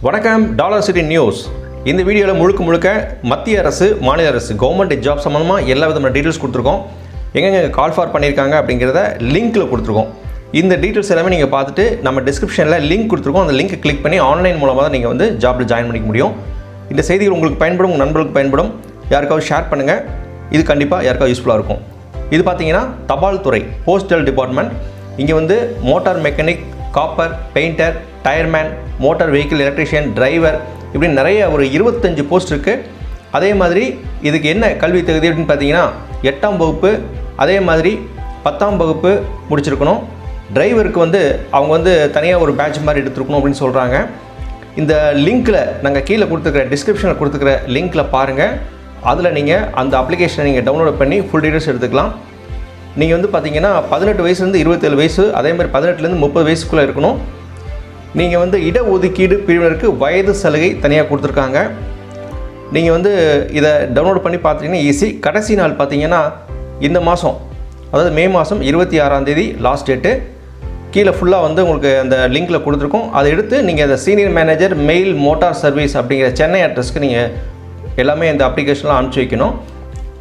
வணக்கம் dollar city news. இந்த வீடியோவில் முழுக்க மத்திய அரசு மாநில அரசு கவர்மெண்ட் ஜாப் சம்மந்தமாக எல்லா விதமான டீட்டெயில்ஸ் கொடுத்துருக்கோம். எங்கெங்கே கால் ஃபார் பண்ணியிருக்காங்க அப்படிங்கிறத லிங்க்கில் கொடுத்துருக்கோம். இந்த டீட்டெயில்ஸ் எல்லாமே நீங்கள் பார்த்துட்டு நம்ம டிஸ்கிரிப்ஷனில் லிங்க் கொடுத்துருக்கோம். அந்த லிங்க் கிளிக் பண்ணி ஆன்லைன் மூலமாக தான் நீங்கள் வந்து ஜாப்பில் ஜாயின் பண்ணிக்க முடியும். இந்த செய்திகள் உங்களுக்கு பயன்படும், உங்கள் நண்பர்களுக்கு பயன்படும். யாருக்காவது ஷேர் பண்ணுங்கள். இது கண்டிப்பாக யாருக்காவது யூஸ்ஃபுல்லாக இருக்கும். இது பார்த்தீங்கன்னா தபால் துறை, போஸ்டல் டிபார்ட்மெண்ட். இங்கே வந்து motor mechanic, copper, painter, tyreman, motor vehicle electrician, driver, இப்படி நிறைய ஒரு 25 போஸ்ட் இருக்குது. அதே மாதிரி இதுக்கு என்ன கல்வி தகுதி அப்படின்னு பார்த்தீங்கன்னா 8ஆம் வகுப்பு, அதே மாதிரி 10ஆம் வகுப்பு முடிச்சிருக்கணும். டிரைவருக்கு வந்து அவங்க வந்து தனியாக ஒரு பேட்ச் மாதிரி எடுத்துருக்கணும் அப்படின்னு சொல்கிறாங்க. இந்த லிங்க்கில் நாங்கள் கீழே கொடுத்துருக்குற டிஸ்கிரிப்ஷனில் கொடுத்துருக்குற லிங்க்கில் பாருங்கள். அதில் நீங்கள் அந்த அப்ளிகேஷனை நீங்கள் டவுன்லோட் பண்ணி ஃபுல் டீட்டெயில்ஸ் எடுத்துக்கலாம். நீங்கள் வந்து பார்த்தீங்கன்னா 18 வயசுலேருந்து 27 வயசு, அதே மாதிரி 18லேருந்து 30 வயசுக்குள்ளே இருக்கணும். நீங்கள் வந்து இடஒதுக்கீடு பிரிவினருக்கு வயது சலுகை தனியாக கொடுத்துருக்காங்க. நீங்கள் வந்து இதை டவுன்லோட் பண்ணி பார்த்தீங்கன்னா ஈஸி. கடைசி நாள் பார்த்தீங்கன்னா இந்த மாதம், அதாவது மே மாதம் 26ஆம் தேதி லாஸ்ட் டேட்டு. கீழே ஃபுல்லாக வந்து உங்களுக்கு அந்த லிங்க்கில் கொடுத்துருக்கோம். அதை எடுத்து நீங்கள் அந்த senior manager mail motor service அப்படிங்கிற சென்னை அட்ரஸ்க்கு நீங்கள் எல்லாமே இந்த அப்ளிகேஷன்லாம் அனுப்பிச்சி வைக்கணும்.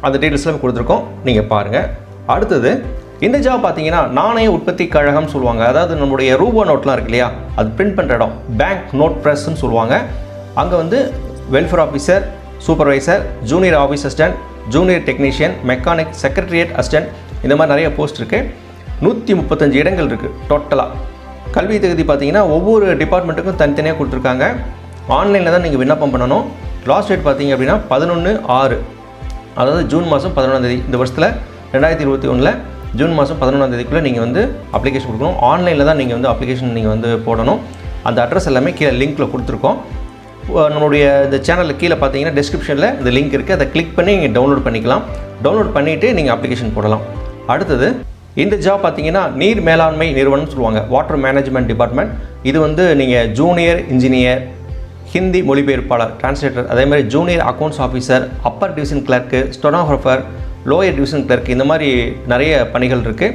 அந்த டீட்டெயில்ஸ்லாம் கொடுத்துருக்கோம், நீங்கள் பாருங்கள். அடுத்தது இந்த ஜாப் பார்த்தீங்கன்னா நாணய உற்பத்தி கழகம் சொல்லுவாங்க. அதாவது நம்முடைய ரூபா நோட்லாம் இருக்கு இல்லையா, அது பிரிண்ட் பண்ணுற இடம், பேங்க் நோட் ப்ரெஸ்ன்னு சொல்லுவாங்க. அங்கே வந்து welfare officer, supervisor, junior office assistant, junior technician, mechanic, secretariat assistant, இந்த மாதிரி நிறைய போஸ்ட் இருக்குது. 135 இடங்கள் இருக்குது டோட்டலாக. கல்வி தகுதி பார்த்தீங்கன்னா ஒவ்வொரு டிபார்ட்மெண்ட்டுக்கும் தனித்தனியாக கொடுத்துருக்காங்க. ஆன்லைனில் தான் நீங்கள் விண்ணப்பம் பண்ணணும். லாஸ்ட் டேட் பார்த்தீங்க அப்படின்னா 11/6, அதாவது ஜூன் மாதம் 11ஆம் தேதி. இந்த வருஷத்தில் 2021 ஜூன் மாதம் 11ஆம் தேதிக்குள்ளே நீங்கள் வந்து அப்ளிகேஷன் கொடுக்கணும். ஆன்லைனில் தான் நீங்கள் வந்து அப்ளிகேஷன் நீங்கள் வந்து போடணும். அந்த அட்ரஸ் எல்லாமே கீழே லிங்க்கில் கொடுத்துருக்கோம். நம்மளுடைய இந்த சேனலில் கீழே பார்த்தீங்கன்னா டிஸ்கிரிப்ஷனில் இந்த லிங்க் இருக்குது. அதை கிளிக் பண்ணி நீங்கள் டவுன்லோட் பண்ணிக்கலாம். டவுன்லோட் பண்ணிவிட்டு நீங்கள் அப்ளிகேஷன் போடலாம். அடுத்தது இந்த ஜாப் பார்த்தீங்கன்னா நீர் மேலாண்மை நிறுவனம் சொல்லுவாங்க, வாட்டர் மேனேஜ்மெண்ட் டிபார்ட்மெண்ட். இது வந்து நீங்கள் ஜூனியர் இன்ஜினியர், ஹிந்தி மொழிபெயர்ப்பாளர் டிரான்ஸ்லேட்டர், அதே மாதிரி junior accounts officer, upper division clerk, stenographer, lower division clerk, இந்த மாதிரி நிறைய பணிகள் இருக்குது.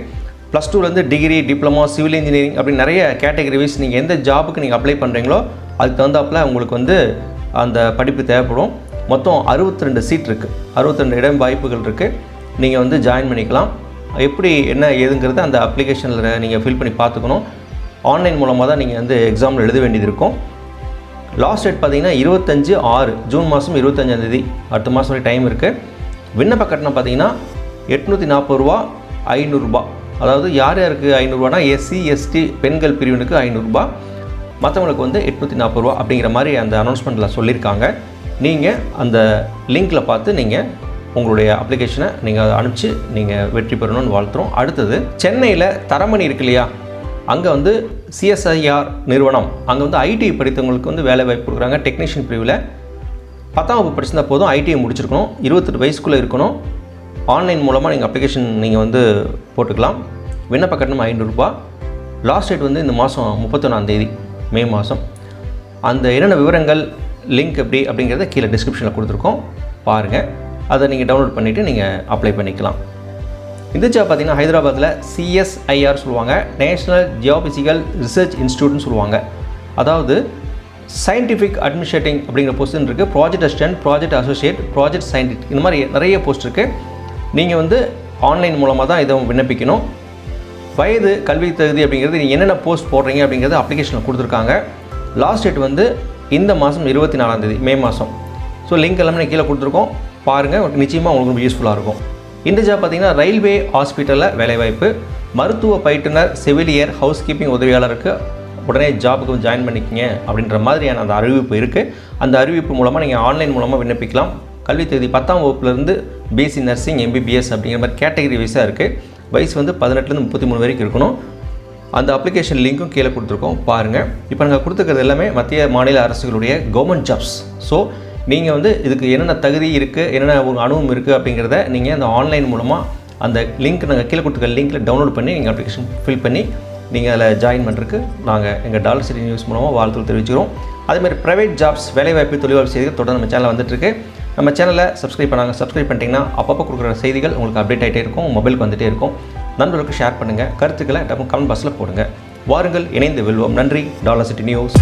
+2லேருந்து டிகிரி, டிப்ளமோ, சிவில் இன்ஜினியரிங் அப்படி நிறைய கேட்டகரி வைஸ் நீங்கள் எந்த ஜாபுக்கு நீங்கள் அப்ளை பண்ணுறீங்களோ அதுக்கு தகுந்தாப்பில் உங்களுக்கு வந்து அந்த படிப்பு தேவைப்படும். மொத்தம் 62 சீட் இருக்குது, 62 இடம் வாய்ப்புகள் இருக்குது. நீங்கள் வந்து ஜாயின் பண்ணிக்கலாம். எப்படி என்ன ஏதுங்கிறது அந்த அப்ளிகேஷனில் நீங்கள் ஃபில் பண்ணி பார்த்துக்கணும். ஆன்லைன் மூலமாக தான் நீங்கள் வந்து எக்ஸாமில் எழுத வேண்டியது இருக்கும். லாஸ்ட் டேட் பார்த்தீங்கன்னா 25/6, ஜூன் மாதம் 25ஆம் தேதி. அடுத்த மாதம் வரை டைம் இருக்குது. விண்ணப்ப கட்டணம் பார்த்தீங்கன்னா 840 ரூபா, 500 ரூபா. அதாவது யார் யாருக்கு 500 ரூபானா எஸ்சி எஸ்டி பெண்கள் பிரிவினுக்கு 500 ரூபா, மற்றவங்களுக்கு வந்து 840 ரூபா அப்படிங்கிற மாதிரி அந்த அனௌன்ஸ்மெண்ட்டில் சொல்லியிருக்காங்க. நீங்கள் அந்த லிங்க்கில் பார்த்து நீங்கள் உங்களுடைய அப்ளிகேஷனை நீங்கள் அனுப்பிச்சு நீங்கள் வெற்றி பெறணும்னு வாழ்த்துறோம். அடுத்தது சென்னையில் தரமணி இருக்கு இல்லையா, அங்கே வந்து சிஎஸ்ஐஆர் நிறுவனம், அங்கே வந்து ஐடி படித்தவங்களுக்கு வந்து வேலை வாய்ப்பு கொடுக்குறாங்க. டெக்னீஷியன் பிரிவில் 10ஆம் வகுப்பு படிச்சிருந்தால் போதும், ஐடிஐ முடிச்சிருக்கணும், 28 வயசுக்குள்ளே இருக்கணும். ஆன்லைன் மூலமாக நீங்கள் அப்ளிகேஷன் நீங்கள் வந்து போட்டுக்கலாம். விண்ணப்ப கட்டணம் 500 ரூபா. லாஸ்ட் டேட் வந்து இந்த மாதம் 31ஆம் தேதி மே மாதம். அந்த என்னென்ன விவரங்கள் லிங்க் எப்படி அப்படிங்கிறத கீழே டிஸ்கிரிப்ஷனில் கொடுத்துருக்கோம், பாருங்கள். அதை நீங்கள் டவுன்லோட் பண்ணிவிட்டு நீங்கள் அப்ளை பண்ணிக்கலாம். இந்த ஜாப் பார்த்தீங்கன்னா ஹைதராபாத்தில் சிஎஸ்ஐஆர் சொல்லுவாங்க, நேஷ்னல் ஜியோபிசிக்கல் ரிசர்ச் இன்ஸ்டியூட்னு சொல்லுவாங்க. அதாவது சயின்டிஃபிக் அட்மினிஸ்ட்ரேட்டிங் அப்படிங்கிற போஸ்ட் இருக்குது. Project assistant, project associate, project scientist, இந்த மாதிரி நிறைய போஸ்ட் இருக்குது. நீங்கள் வந்து ஆன்லைன் மூலமாக தான் இதை விண்ணப்பிக்கணும். வயது கல்வி தகுதி அப்படிங்கிறது நீங்கள் என்னென்ன போஸ்ட் போடுறீங்க அப்படிங்கிறது அப்ளிகேஷனில் கொடுத்துருக்காங்க. லாஸ்ட் டேட் வந்து இந்த மாதம் 24ஆம் தேதி மே மாதம். ஸோ லிங்க் எல்லாமே கீழே கொடுத்துருக்கோம், பாருங்கள். நிச்சயமாக உங்களுக்கு ரொம்ப யூஸ்ஃபுல்லாக இருக்கும். இந்த ஜாப் பார்த்தீங்கன்னா ரயில்வே ஹாஸ்பிட்டலில் வேலைவாய்ப்பு. மருத்துவ பயிற்றுனர், செவிலியர், ஹவுஸ் கீப்பிங் உதவியாளருக்கு உடனே ஜாபுக்கு ஜாயின் பண்ணிக்கிங்க அப்படின்ற மாதிரியான அந்த அறிவிப்பு இருக்குது. அந்த அறிவிப்பு மூலமாக நீங்கள் ஆன்லைன் மூலமாக விண்ணப்பிக்கலாம். கல்வி தகுதி 10ஆம் வகுப்புலேருந்து பிஎஸ்சி நர்சிங், எம்பிபிஎஸ் அப்படிங்கிற மாதிரி கேட்டகரி வைஸாக இருக்குது. வயசு வந்து 18லேருந்து 33 வரைக்கும் இருக்கணும். அந்த அப்ளிகேஷன் லிங்க்கும் கீழே கொடுத்துருக்கோம், பாருங்கள். இப்போ நாங்கள் கொடுத்துருக்கிறது எல்லாமே மத்திய மாநில அரசுகளுடைய கவர்மெண்ட் ஜாப்ஸ். ஸோ நீங்கள் வந்து இதுக்கு என்னென்ன தகுதி இருக்குது, என்னென்ன ஒரு அனுபவம் இருக்குது அப்படிங்கிறத நீங்கள் அந்த ஆன்லைன் மூலமாக அந்த லிங்க் நாங்கள் கீழே கொடுத்துருக்க லிங்க்கில் டவுன்லோட் பண்ணி நீங்கள் அப்ளிகேஷன் ஃபில் பண்ணி நீங்கள் அதில் ஜாயின் பண்ணுறதுக்கு நாங்கள் எங்கள் டாலர் சிட்டி நியூஸ் மூலமாக வாழ்த்துக்கள் தெரிவிச்சுக்கிறோம். அதேமாதிரி ப்ரைவேட் ஜாப்ஸ், வேலைவாய்ப்பு, தொழில்வாய்ப்பு செய்திகள் தொடர்ந்து நம்ம சேனலில் வந்துட்டுருக்கு. நம்ம சேனலை சப்ஸ்கிரைப் பண்ணிட்டீங்கன்னா அப்பப்போ கொடுக்குற செய்திகள் உங்களுக்கு அப்டேட் ஆகிட்டே இருக்கும், மொபைலுக்கு வந்துகிட்டே இருக்கும். நண்பர்களுக்கு ஷேர் பண்ணுங்கள், கருத்துக்களை கமெண்ட் பாக்ஸில் போடுங்க. வாருங்கள், இணைந்து வெல்வோம். நன்றி. Dollar city news.